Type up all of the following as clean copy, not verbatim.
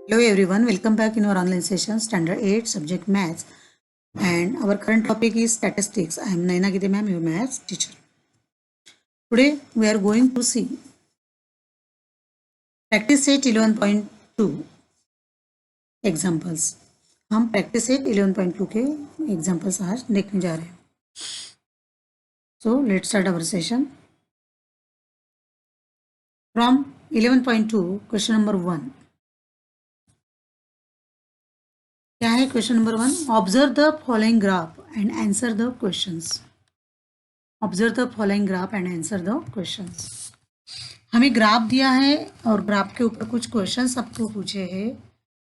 Hello everyone, welcome back in our online session, Standard 8, Subject Maths. And our current topic is Statistics. I am Naina Gide ma'am, your Maths teacher. Today we are going to see Practice Set 11.2 Examples. हम Practice Set 11.2 के Examples आज देखने जा रहे हैं. So let's start our session. From 11.2, question number 1. क्या है question number 1? Observe the following graph and answer the questions. Observe the following graph and answer the questions. हमें ग्राफ दिया है और ग्राफ के ऊपर कुछ क्वेश्चंस आपको पूछे हैं.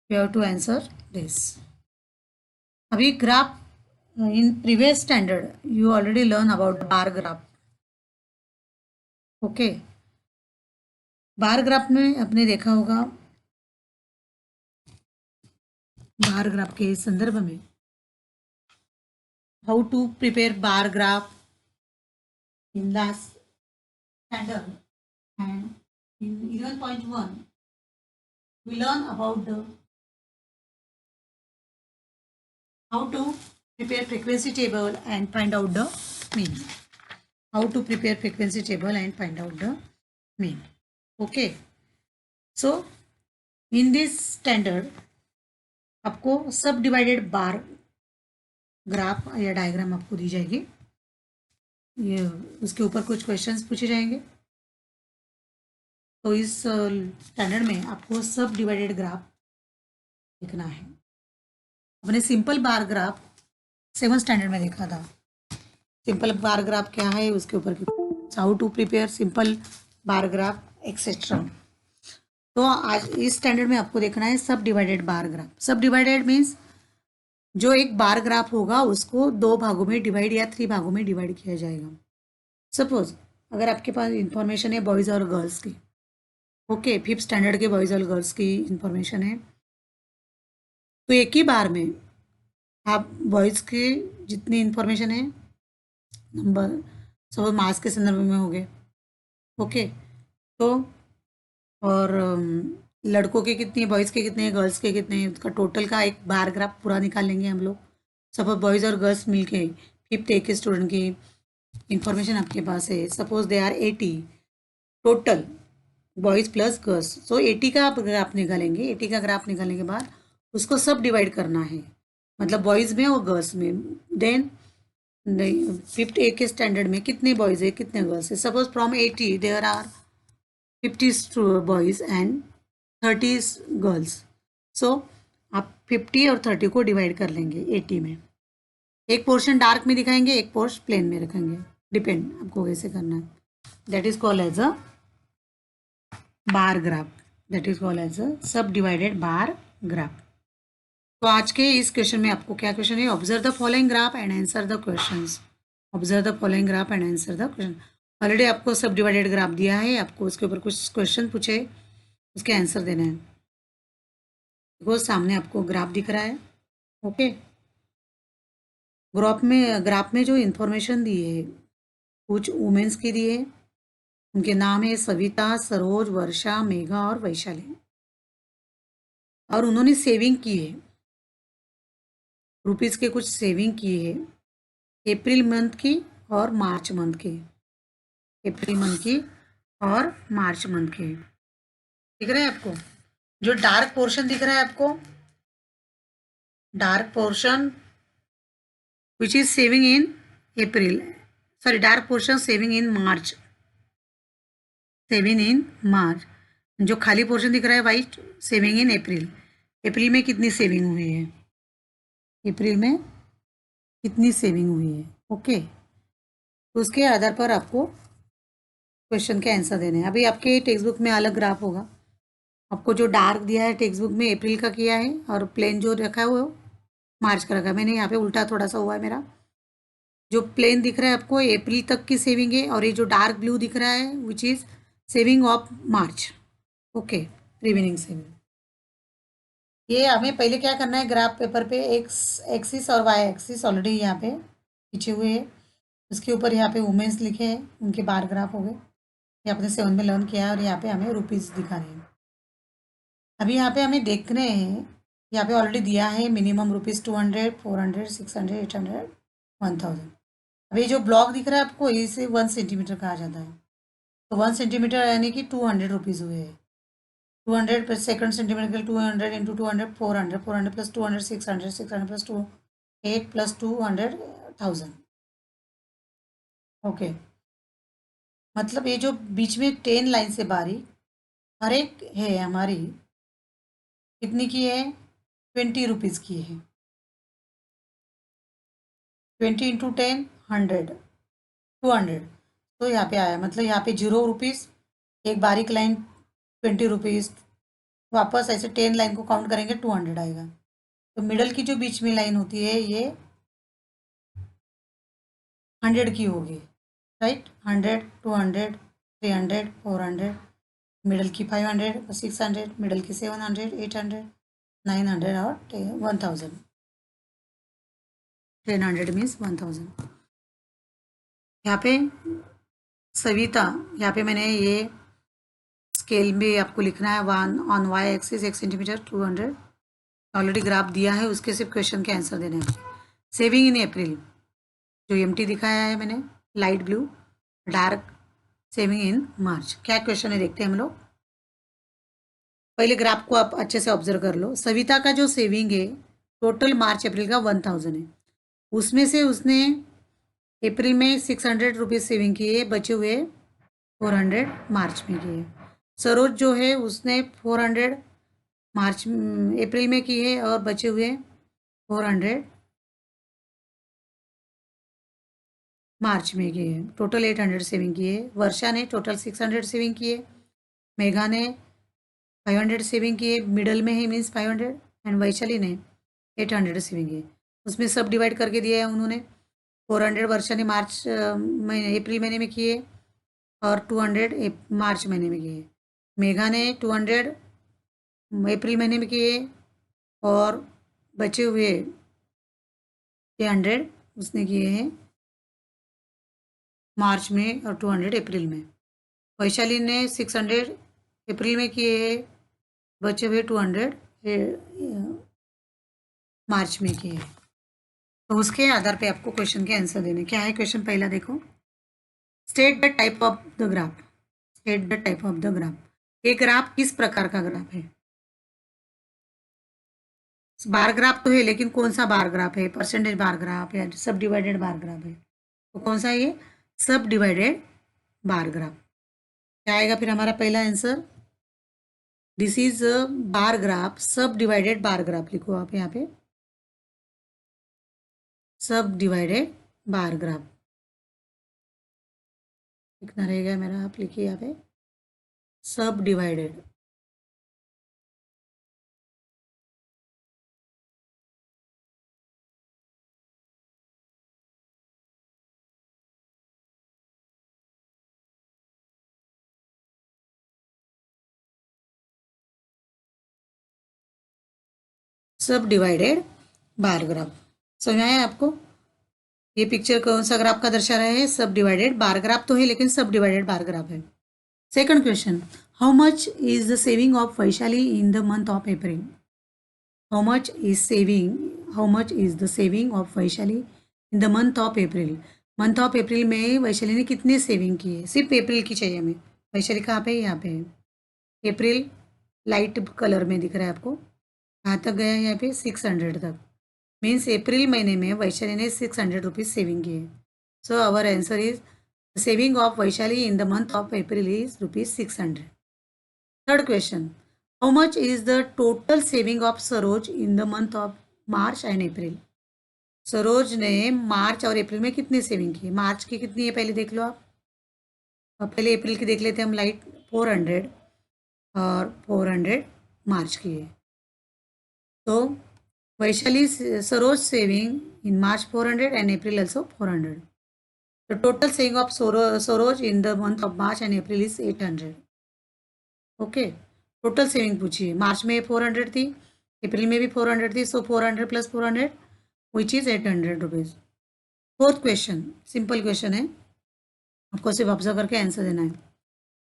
You have to answer this. अभी graph in previous standard you already learn about bar graph. Okay, bar graph में आपने देखा होगा. बार ग्राफ के संदर्भ में how to prepare bar graph in the standard and in 11.1 we learn about the how to prepare frequency table and find out the mean. How to prepare frequency table and find out the mean. Okay, so in this standard आपको सब divided bar graph या diagram आपको दी जाएगी. ये उसके ऊपर कुछ questions पूछे जाएंगे. तो इस स्टैंडर्ड में आपको सब डिवाइडेड ग्राफ लिखना है. अपने simple bar graph 7th standard में देखा था. सिंपल बार ग्राफ क्या है, उसके ऊपर how to prepare simple bar graph etcetera. तो आज इस स्टैंडर्ड में आपको देखना है subdivided bar graph. Subdivided means जो एक बार ग्राफ होगा उसको 2 भागों में डिवाइड या 3 भागों में डिवाइड किया जाएगा. सपोज अगर आपके पास इंफॉर्मेशन है बॉयज़ और गर्ल्स की. ओके, 5th स्टैंडर्ड के बॉयज़ और गर्ल्स की इंफॉर्मेशन है. तो एक ही बार में आप बॉयज़ के जितनी इंफॉर्मेशन है नंबर सब मास के संदर्भ में हो गए. ओके, तो और लड़कों के कितने, बॉयज़ के कितने, गर्ल्स के कितने, उसका टोटल का एक बार ग्राफ पूरा निकाल लेंगे हम लोग. सपोज बॉयज़ और गर्ल्स मिलके 5th ए के स्टूडेंट की इंफॉर्मेशन आपके पास है. Suppose they are 80 total boys plus girls. So 80 का आप ग्राफ निकालेंगे. 80 का ग्राफ निकालने के बाद उसको सब डिवाइड करना है, मतलब बॉयज़ में और गर्ल्स में. देन 5th ए के स्टैंडर्ड में कितने बॉयज़ है कितने गर्ल्स है. Suppose from 80 there are 50 boys and 30 girls. So आप 50 और 30 को डिवाइड कर लेंगे 80 में. एक पोर्शन डार्क में दिखाएंगे, एक पोर्शन प्लेन में रखेंगे. डिपेंड आपको कैसे करना है. That is called as a bar graph. That is called as a सब डिवाइडेड बार ग्राफ. तो आज के इस क्वेश्चन में आपको क्या क्वेश्चन है, observe the following graph and answer the questions. Observe the following graph and answer the question. Already आपको सब डिवाइडेड ग्राफ दिया है, आपको उसके ऊपर कुछ क्वेश्चन पूछे, उसके आंसर देने हैं. देखो सामने आपको ग्राफ दिख रहा है. ओके, ग्राफ में जो इंफॉर्मेशन दी है कुछ वुमेन्स की दी है. उनके नाम है सविता, सरोज, वर्षा, मेघा और वैशाली. और उन्होंने सेविंग की है, रुपीज़ के कुछ सेविंग की है अप्रैल मंथ की और मार्च मंथ की. अप्रैल मंथ की और मार्च मंथ की. दिख रहा है आपको जो डार्क पोर्शन दिख रहा है आपको, dark portion which is saving in April, sorry dark portion saving in March, saving in March. जो खाली पोर्शन दिख रहा है वाइट, सेविंग इन अप्रैल. अप्रैल में कितनी सेविंग हुई है, अप्रैल में कितनी सेविंग हुई है. ओके, तो उसके आधार पर आपको क्वेश्चन के आंसर देने हैं. अभी आपके टेक्स्ट बुक में अलग ग्राफ होगा. आपको जो डार्क दिया है टेक्स्ट बुक में अप्रैल का किया है और प्लेन जो रखा है वो मार्च का रखा है. मैंने यहाँ पे उल्टा थोड़ा सा हुआ है मेरा. जो प्लेन दिख रहा है आपको अप्रैल तक की सेविंग है और ये जो डार्क ब्लू दिख रहा है विच is saving of March. Okay, remaining saving. ये हमें पहले क्या करना है, ग्राफ पेपर पे एक्स एक्सिस और वाई एक्सिस ऑलरेडी यहाँ पे खींचे हुए हैं. उसके ऊपर यहाँ पे वुमेन्स लिखे हैं, उनके बार ग्राफ हो गए. ये आपने 7 में लर्न किया है. और यहाँ पे हमें रुपीज़ दिखाने हैं. अभी यहाँ पे हमें देखने हैं, यहाँ पे ऑलरेडी दिया है मिनिमम रुपीज़ 200, 400, 600, 800, 1000। अभी जो ब्लॉक दिख रहा है आपको, इसे 1 सेंटीमीटर कहा जाता है। तो 1 सेंटीमीटर यानी कि 200 रुपीज़ हुए हैं। 200 पर सेकंड सेंटीमीटर के लिए 200 into 200 400, 400 plus 200 600, 600 plus 2 8 plus 200 1000। Okay, मतलब ये जो बीच में 10 लाइन से बारी हर एक है हमारी, कितनी की है? 20 रुपीज़ की है। 20 इंटू 10 100, 200। तो यहाँ पे आया, मतलब यहाँ पे 0 रुपीज़, एक बारीक लाइन 20 रुपीज़, वापस ऐसे 10 लाइन को काउंट करेंगे 200 आएगा। तो मिडल की जो बीच में लाइन होती है ये 100 की होगी, राइट। 100, 200, 300, 400, मिडल की 500, 600, मिडल की 700, 800, 900 और 1000। 1000 मीन्स 1000। यहाँ पे सविता, यहाँ पे मैंने ये स्केल में आपको लिखना है, one on Y axis 1 centimetre 200। Already graph दिया है, उसके सिर्फ क्वेश्चन के आंसर देने हैं। सेविंग इन अप्रैल, जो एमटी दिखाया है मैंने light blue, dark saving in March. क्या क्वेश्चन है देखते हैं हम लोग। पहले ग्राफ को आप अच्छे से ऑब्जर्व कर लो। सविता का जो सेविंग है टोटल मार्च अप्रैल का 1000 है, उसमें से उसने अप्रैल में 600 रुपीज़ सेविंग किए, बचे हुए 400 मार्च में किए। सरोज जो है उसने 400 मार्च अप्रैल में किए और बचे हुए 400 मार्च में किए, टोटल 800 सेविंग किए। वर्षा ने टोटल 600 सेविंग किए। मेघा ने 500 सेविंग किए, मिडल में ही मीन्स 500, एंड वैशाली ने 800 सेविंग किए। उसमें सब डिवाइड करके दिया है उन्होंने। 400 वर्षा ने मार्च महीने अप्रैल महीने में किए और 200 मार्च महीने में किए। मेघा ने 200 अप्रैल महीने में किए और बचे हुए 300 उसने किए हैं मार्च में और 200 अप्रैल में। वैशाली ने 600 अप्रैल में किए हैं, बचे हुए 200 मार्च में किए। तो उसके आधार पे आपको क्वेश्चन के आंसर देने। क्या है क्वेश्चन पहला देखो, state the type of the graph. State the type of the graph. ये ग्राफ किस प्रकार का ग्राफ है? बार ग्राफ तो है, लेकिन कौन सा बार ग्राफ है? परसेंटेज बार ग्राफ या सब डिवाइडेड बार ग्राफ है? तो कौन सा है ये? सब डिवाइडेड बार ग्राफ। क्या आएगा फिर हमारा पहला answer? This is bar graph, subdivided bar graph लिखो आप यहाँ पे, सब डिवाइडेड बार ग्राफ लिखना रहेगा मेरा। आप लिखिए यहाँ पे सब डिवाइडेड। सब डिवाइडेड बार ग्राफ समझ में आया आपको? ये पिक्चर कौन सा ग्राफ का दर्शा रहा है? सब डिवाइडेड बार ग्राफ तो है, लेकिन सब डिवाइडेड बार ग्राफ है। Second question, how much is the saving of Vaishali in the month of April? How much is saving, how much is the saving of Vaishali in the month of April? Month of अप्रैल में वैशाली ने कितने saving किए? सिर्फ अप्रैल की चाहिए हमें। वैशाली कहाँ पे है? यहाँ पे है। अप्रैल लाइट कलर में दिख रहा है आपको, कहाँ तक गया है? यहाँ पे 600 तक। मीन्स अप्रैल महीने में वैशाली ने 600 रुपीज़ सेविंग किए। So our answer is saving of Vaishali in the month of April is ₹600। Third question, how much is the total saving of Saroj in the month of March and April? Saroj ने March और अप्रैल में कितनी saving की? मार्च की कितनी है पहले देख लो आप, और पहले अप्रैल की देख लेते हैं हम। लाइट 400 और 400 मार्च की है। तो Vaishali Saroj saving in March 400 and April also 400. The total saving of Soroj in the month of March and April is 800. Okay, total saving पूछिए। मार्च में 400 थी, अप्रैल में भी 400 थी, so 400 plus 400 which is 800 rupees. Fourth question simple question है, आपको सिर्फ observe करके आंसर देना है।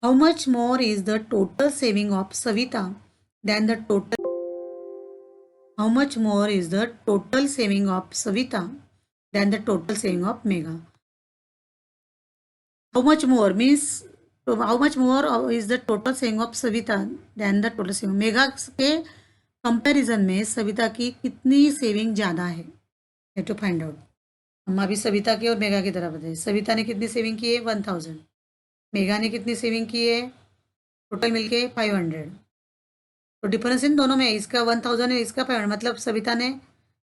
How much more is the total saving of Savita than the total, how much more is the total saving of Savita than the total saving of Megha. How much more means, how much more is the total saving of Savita than the total saving. Megha के comparison में सविता की कितनी saving ज़्यादा है, ये to find out. हम अभी सविता की और मेघा की तरह बताइए. सविता ने कितनी सेविंग की है 1000, मेघा ने कितनी सेविंग की है टोटल मिलके 500. तो डिफरेंस इन दोनों में है, इसका 1000 है इसका 500, मतलब सविता ने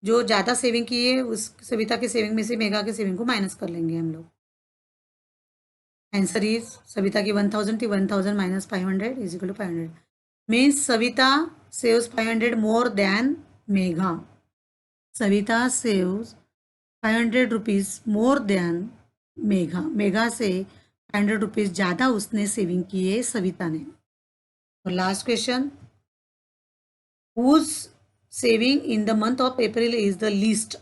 जो ज़्यादा सेविंग की है उस सविता की सेविंग में से मेघा की सेविंग को माइनस कर लेंगे हम लोग. आंसर इज सविता की 1000 थी, 1000 minus 500 is equal to 500. Means Savita saves 500 more than Megha. Savita saves 500 rupees more than Megha. Megha से 500 रुपीज़ ज़्यादा उसने सेविंग की है सविता ने. और last question, whose saving in the month of April is the least.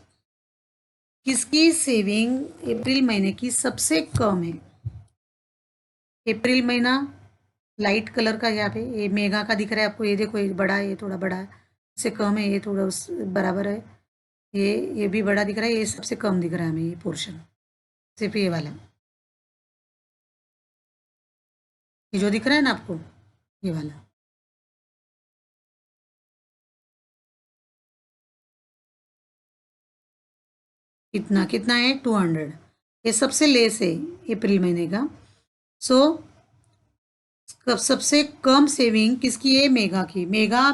किसकी सेविंग अप्रैल महीने की सबसे कम है. अप्रैल महीना लाइट कलर का यहाँ पे ये मेघा का दिख रहा है आपको, ये देखो ये बड़ा है, ये थोड़ा बड़ा है, इससे कम है, ये थोड़ा उस बराबर है, ये भी बड़ा दिख रहा है, ये सबसे कम दिख रहा है हमें ये पोर्शन, सिर्फ ये वाला, ये जो दिख रहा है ना आपको ये वाला. कितना कितना है 200, ये सबसे लेस है अप्रैल महीने का. सो सबसे कम सेविंग किसकी है मेघा की. Megha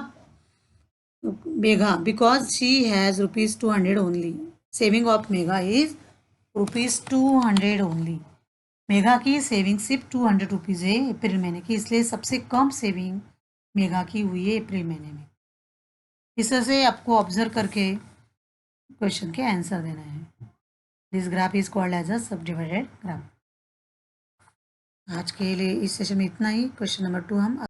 because she has ₹200 only. Saving of Megha is ₹200 only. Megha की सेविंग सिर्फ 200 रुपीज़ है अप्रैल महीने की, इसलिए सबसे कम सेविंग मेघा की हुई है अप्रैल महीने में. इस तरह से आपको ऑब्जर्व करके क्वेश्चन के आंसर देना है. This graph is called as a सब डिवाइडेड ग्राफ. आज के लिए इस सेशन में इतना ही. क्वेश्चन नंबर 2 हम